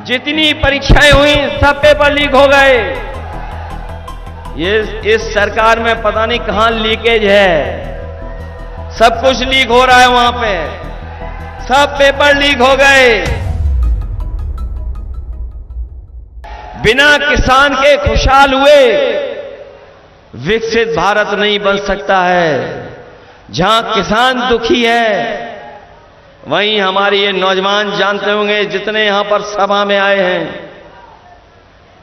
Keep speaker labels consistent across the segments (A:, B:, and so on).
A: जितनी परीक्षाएं हुई सब पेपर लीक हो गए। ये इस सरकार में पता नहीं कहां लीकेज है, सब कुछ लीक हो रहा है वहां पे, सब पेपर लीक हो गए। बिना किसान के खुशहाल हुए विकसित भारत नहीं बन सकता है। जहां किसान दुखी है वहीं हमारे ये नौजवान जानते होंगे जितने यहां पर सभा में आए हैं,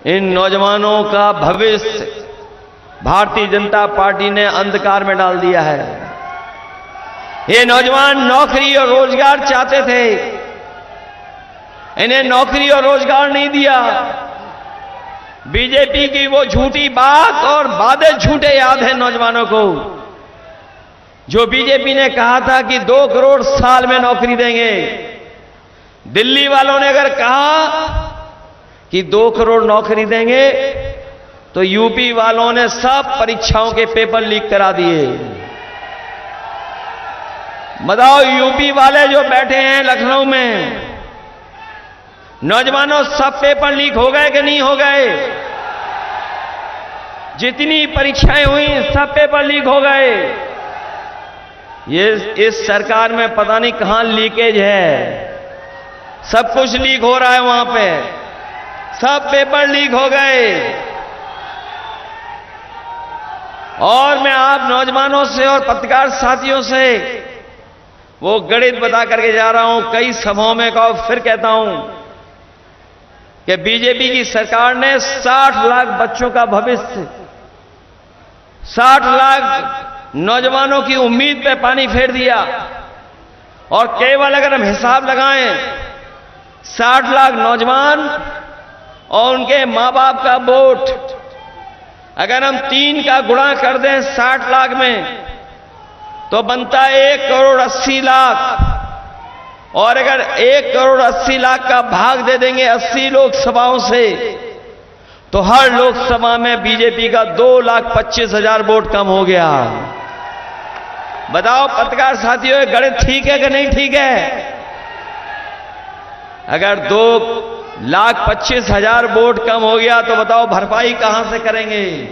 A: इन नौजवानों का भविष्य भारतीय जनता पार्टी ने अंधकार में डाल दिया है। ये नौजवान नौकरी और रोजगार चाहते थे, इन्हें नौकरी और रोजगार नहीं दिया। बीजेपी की वो झूठी बात और वादे झूठे याद है नौजवानों को, जो बीजेपी ने कहा था कि 2 करोड़ साल में नौकरी देंगे। दिल्ली वालों ने अगर कहा कि 2 करोड़ नौकरी देंगे तो यूपी वालों ने सब परीक्षाओं के पेपर लीक करा दिए। बताओ, यूपी वाले जो बैठे हैं लखनऊ में, नौजवानों, सब पेपर लीक हो गए कि नहीं हो गए? जितनी परीक्षाएं हुई सब पेपर लीक हो गए। ये इस सरकार में पता नहीं कहां लीकेज है, सब कुछ लीक हो रहा है वहां पे, सब पेपर लीक हो गए। और मैं आप नौजवानों से और पत्रकार साथियों से वो गणित बता करके जा रहा हूं, कई सभाओं में कहा, फिर कहता हूं कि बीजेपी की सरकार ने 60 लाख बच्चों का भविष्य, 60 लाख नौजवानों की उम्मीद पे पानी फेर दिया। और केवल अगर हम हिसाब लगाएं, 60 लाख नौजवान और उनके मां बाप का वोट अगर हम 3 का गुणा कर दें 60 लाख में, तो बनता है 1 करोड़ 80 लाख। और अगर 1 करोड़ 80 लाख का भाग दे देंगे 80 लोकसभाओं से, तो हर लोकसभा में बीजेपी का 2,25,000 वोट कम हो गया। बताओ पत्रकार साथियों, ये गणित ठीक है कि नहीं ठीक है? अगर 2,25,000 वोट कम हो गया तो बताओ भरपाई कहां से करेंगे?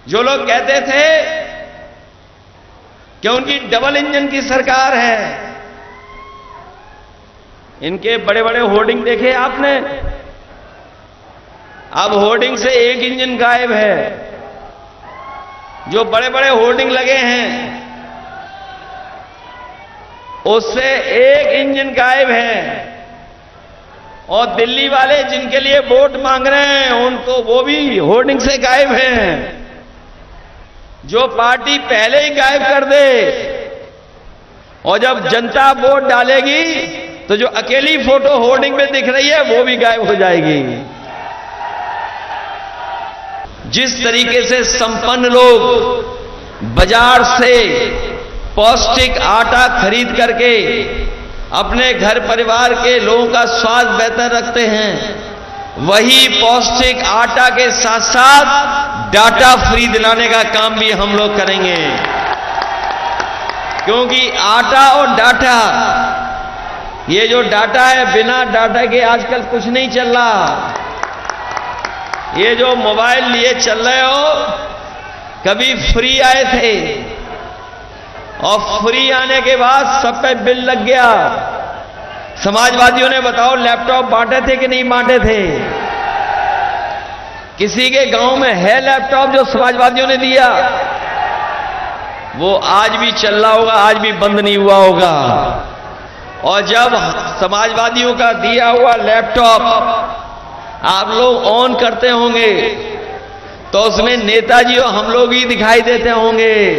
A: जो लोग कहते थे कि उनकी डबल इंजन की सरकार है, इनके बड़े बड़े होर्डिंग देखे आपने? अब होर्डिंग से एक इंजन गायब है। जो बड़े बड़े होर्डिंग लगे हैं उससे एक इंजन गायब है। और दिल्ली वाले जिनके लिए वोट मांग रहे हैं उनको वो भी होर्डिंग से गायब हैं। जो पार्टी पहले ही गायब कर दे और जब जनता वोट डालेगी तो जो अकेली फोटो होर्डिंग में दिख रही है वो भी गायब हो जाएगी। जिस तरीके से संपन्न लोग बाजार से पौष्टिक आटा खरीद करके अपने घर परिवार के लोगों का स्वास्थ्य बेहतर रखते हैं, वही पौष्टिक आटा के साथ साथ डाटा फ्री दिलाने का काम भी हम लोग करेंगे। क्योंकि आटा और डाटा, ये जो डाटा है, बिना डाटा के आजकल कुछ नहीं चल रहा। ये जो मोबाइल लिए चल रहे हो, कभी फ्री आए थे और फ्री आने के बाद सब पे बिल लग गया। समाजवादियों ने बताओ लैपटॉप बांटे थे कि नहीं बांटे थे? किसी के गांव में है लैपटॉप जो समाजवादियों ने दिया? वो आज भी चल रहा होगा, आज भी बंद नहीं हुआ होगा। और जब समाजवादियों का दिया हुआ लैपटॉप आप लोग ऑन करते होंगे तो उसमें नेताजी और हम लोग ही दिखाई देते होंगे।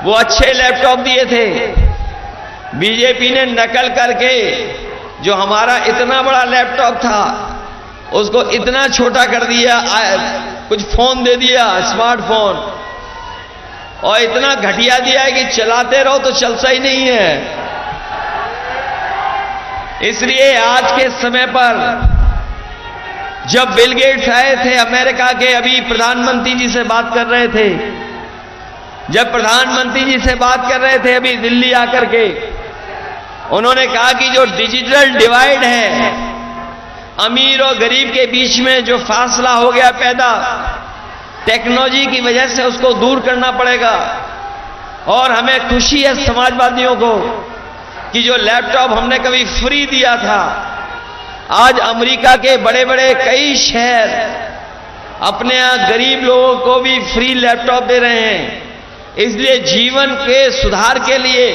A: वो अच्छे लैपटॉप दिए थे, बीजेपी ने नकल करके जो हमारा इतना बड़ा लैपटॉप था उसको इतना छोटा कर दिया, कुछ फोन दे दिया, स्मार्टफोन, और इतना घटिया दिया है कि चलाते रहो तो चलता ही नहीं है। इसलिए आज के समय पर जब बिल गेट्स आए थे अमेरिका के, अभी प्रधानमंत्री जी से बात कर रहे थे, जब प्रधानमंत्री जी से बात कर रहे थे अभी दिल्ली आकर के, उन्होंने कहा कि जो डिजिटल डिवाइड है, अमीर और गरीब के बीच में जो फासला हो गया पैदा टेक्नोलॉजी की वजह से, उसको दूर करना पड़ेगा। और हमें खुशी है समाजवादियों को कि जो लैपटॉप हमने कभी फ्री दिया था, आज अमेरिका के बड़े बड़े कई शहर अपने यहां गरीब लोगों को भी फ्री लैपटॉप दे रहे हैं। इसलिए जीवन के सुधार के लिए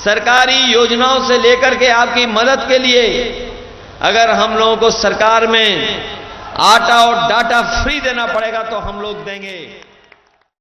A: सरकारी योजनाओं से लेकर के आपकी मदद के लिए अगर हम लोगों को सरकार में आटा और डाटा फ्री देना पड़ेगा तो हम लोग देंगे।